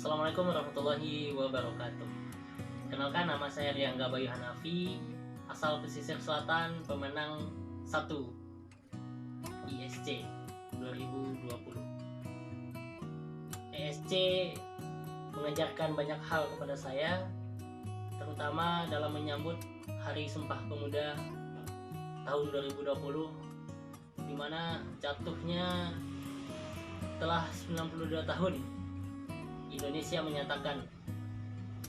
Assalamualaikum warahmatullahi wabarakatuh. Kenalkan, nama saya Riyangga Bayu Hanafi, asal pesisir selatan, pemenang 1 ISC 2020. ISC mengajarkan banyak hal kepada saya, terutama dalam menyambut Hari Sumpah Pemuda tahun 2020, di mana jatuhnya setelah 92 tahun Indonesia menyatakan,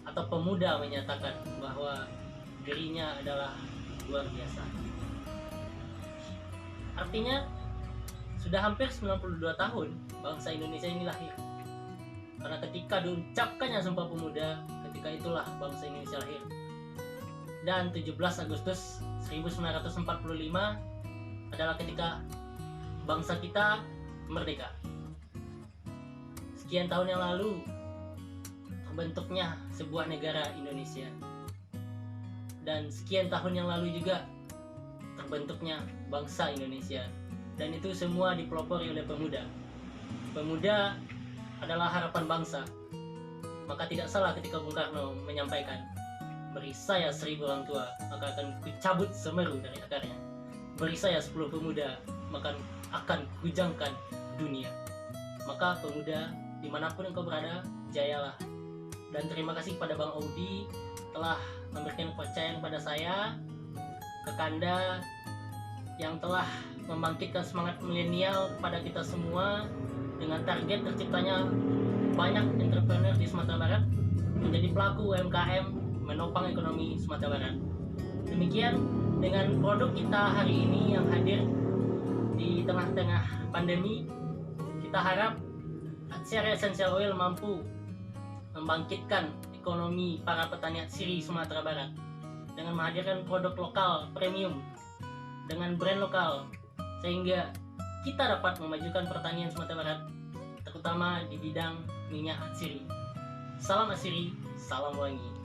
atau pemuda menyatakan, bahwa dirinya adalah luar biasa. Artinya sudah hampir 92 tahun bangsa Indonesia ini lahir. Karena ketika diucapkannya Sumpah Pemuda, ketika itulah bangsa Indonesia lahir. Dan 17 Agustus 1945 adalah ketika bangsa kita merdeka. Sekian tahun yang lalu terbentuknya sebuah negara Indonesia, dan sekian tahun yang lalu juga terbentuknya bangsa Indonesia, dan itu semua dipelopori oleh pemuda. Pemuda adalah harapan bangsa. Maka tidak salah ketika Bung Karno menyampaikan, beri saya 1000 orang tua, maka akan kucabut Semeru dari akarnya. Beri saya 10 pemuda, maka akan kujangkan dunia. Maka pemuda, dimanapun engkau berada, jayalah. Dan terima kasih kepada Bang Audi telah memberikan kepercayaan kepada saya, Kakanda, yang telah membangkitkan semangat milenial kepada kita semua dengan target terciptanya banyak entrepreneur di Sumatera Barat menjadi pelaku UMKM menopang ekonomi Sumatera Barat. Demikian dengan produk kita hari ini yang hadir di tengah-tengah pandemi, kita harap Atsiri Essential Oil mampu membangkitkan ekonomi para petani atsiri Sumatera Barat dengan menghadirkan produk lokal premium dengan brand lokal, sehingga kita dapat memajukan pertanian Sumatera Barat, terutama di bidang minyak atsiri. Salam atsiri, salam wangi.